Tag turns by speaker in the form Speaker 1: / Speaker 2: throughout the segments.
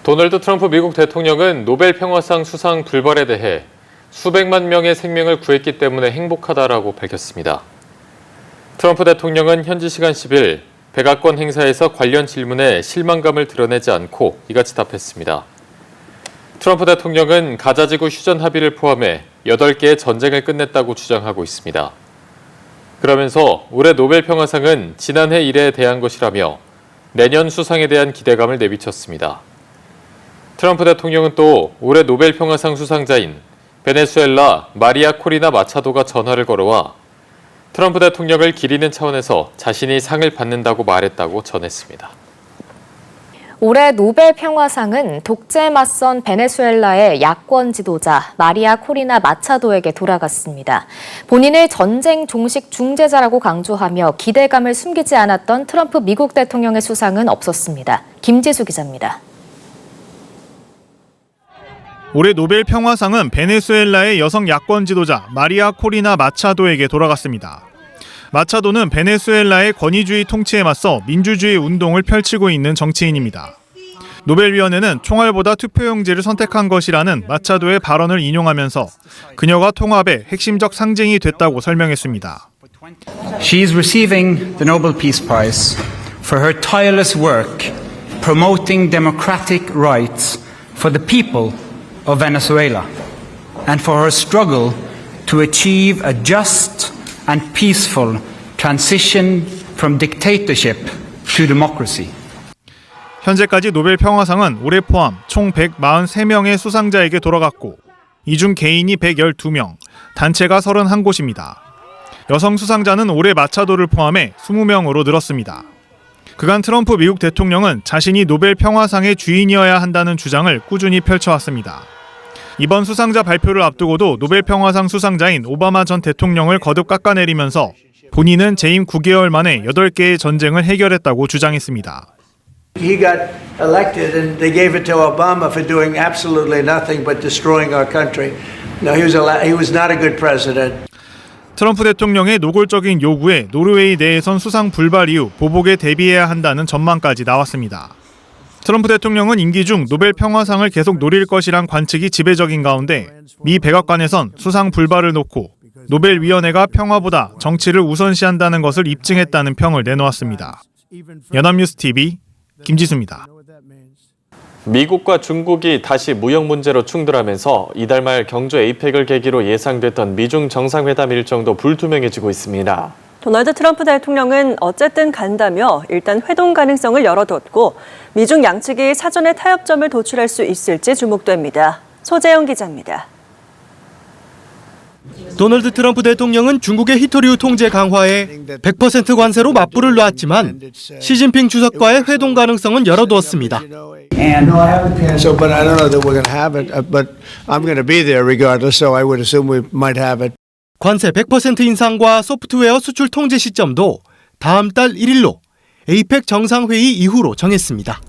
Speaker 1: 도널드 트럼프 미국 대통령은 노벨 평화상 수상 불발에 대해 수백만 명의 생명을 구했기 때문에 행복하다라고 밝혔습니다. 트럼프 대통령은 현지 시간 10일 백악관 행사에서 관련 질문에 실망감을 드러내지 않고 이같이 답했습니다. 트럼프 대통령은 가자지구 휴전 합의를 포함해 8개의 전쟁을 끝냈다고 주장하고 있습니다. 그러면서 올해 노벨 평화상은 지난해 일에 대한 것이라며 내년 수상에 대한 기대감을 내비쳤습니다. 트럼프 대통령은 또 올해 노벨 평화상 수상자인 베네수엘라 마리아 코리나 마차도가 전화를 걸어와 트럼프 대통령을 기리는 차원에서 자신이 상을 받는다고 말했다고 전했습니다.
Speaker 2: 올해 노벨 평화상은 독재에 맞선 베네수엘라의 야권 지도자 마리아 코리나 마차도에게 돌아갔습니다. 본인을 전쟁 종식 중재자라고 강조하며 기대감을 숨기지 않았던 트럼프 미국 대통령의 수상은 없었습니다. 김지수 기자입니다.
Speaker 3: 올해 노벨 평화상은 베네수엘라의 여성 야권 지도자 마리아 코리나 마차도에게 돌아갔습니다. 마차도는 베네수엘라의 권위주의 통치에 맞서 민주주의 운동을 펼치고 있는 정치인입니다. 노벨위원회는 총알보다 투표용지를 선택한 것이라는 마차도의 발언을 인용하면서 그녀가 통합의 핵심적 상징이 됐다고 설명했습니다.
Speaker 4: She is receiving the Nobel Peace Prize for her tireless work promoting democratic rights for the people of Venezuela and for her struggle to achieve a just and peaceful transition from dictatorship to democracy.
Speaker 3: 현재까지 노벨 평화상은 올해 포함 총 143명의 수상자에게 돌아갔고 이 중 개인이 112명, 단체가 31곳입니다. 여성 수상자는 올해 마차도를 포함해 20명으로 늘었습니다. 그간 트럼프 미국 대통령은 자신이 노벨 평화상의 주인이어야 한다는 주장을 꾸준히 펼쳐왔습니다. 이번 수상자 발표를 앞두고도 노벨 평화상 수상자인 오바마 전 대통령을 거듭 깎아내리면서 본인은 재임 9개월 만에 8개의 전쟁을 해결했다고 주장했습니다.
Speaker 5: He got elected and they gave it to Obama for doing absolutely nothing but destroying our country. No, he was not a good president.
Speaker 3: 트럼프 대통령의 노골적인 요구에 노르웨이 내에선 수상 불발 이후 보복에 대비해야 한다는 전망까지 나왔습니다. 트럼프 대통령은 임기 중 노벨 평화상을 계속 노릴 것이란 관측이 지배적인 가운데 미 백악관에선 수상 불발을 놓고 노벨위원회가 평화보다 정치를 우선시한다는 것을 입증했다는 평을 내놓았습니다. 연합뉴스TV 김지수입니다.
Speaker 1: 미국과 중국이 다시 무역 문제로 충돌하면서 이달 말 경주 에이펙을 계기로 예상됐던 미중 정상회담 일정도 불투명해지고 있습니다.
Speaker 6: 도널드 트럼프 대통령은 어쨌든 간다며 일단 회동 가능성을 열어뒀고 미중 양측이 사전에 타협점을 도출할 수 있을지 주목됩니다. 소재영 기자입니다.
Speaker 7: 도널드 트럼프 대통령은 중국의 히토류 통제 강화에 100% 관세로 맞불을 놨지만 시진핑 주석과의 회동 가능성은 열어두었습니다.
Speaker 5: So, but I don't know that we're going to have it. But I'm going to be there regardless. So I would assume we might have it.
Speaker 7: 관세 100% 인상과 소프트웨어 수출 통제 시점도 다음 달 1일로 에이펙 정상회의 이후로 정했습니다.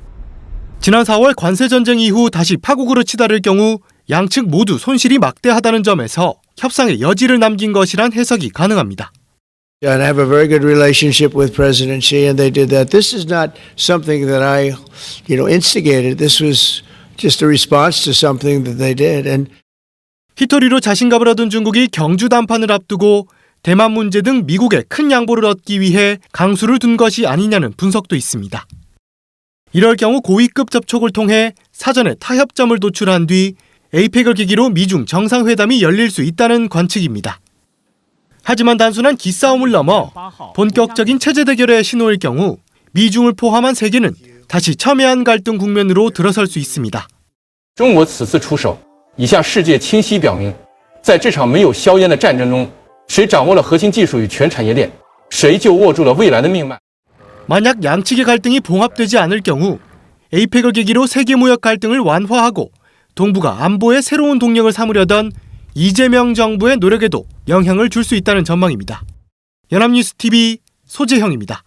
Speaker 7: 지난 4월 관세 전쟁 이후 다시 파국으로 치달을 경우 양측 모두 손실이 막대하다는 점에서 협상의 여지를 남긴 것이란 해석이 가능합니다.
Speaker 5: And I have a very good relationship with President Xi, and they did that. This is not something that I, instigated. This was just a response to something that they did. And
Speaker 7: 히토리로 자신감을 얻은 중국이 경주 담판을 앞두고 대만 문제 등 미국의 큰 양보를 얻기 위해 강수를 둔 것이 아니냐는 분석도 있습니다. 이럴 경우 고위급 접촉을 통해 사전에 타협점을 도출한 뒤 에이펙을 계기로 미중 정상회담이 열릴 수 있다는 관측입니다. 하지만 단순한 기싸움을 넘어 본격적인 체제 대결의 신호일 경우 미중을 포함한 세계는 다시 첨예한 갈등 국면으로 들어설 수 있습니다.
Speaker 8: 中国此次出手已向世界清晰表明在这场没有硝烟的战争中谁掌握了核心技术与全产业链谁就握住了未来的命脉
Speaker 7: 만약 양측의 갈등이 봉합되지 않을 경우 에이펙을 계기로 세계 무역 갈등을 완화하고 동북아 안보에 새로운 동력을 삼으려던 이재명 정부의 노력에도 영향을 줄 수 있다는 전망입니다. 연합뉴스TV 소재형입니다.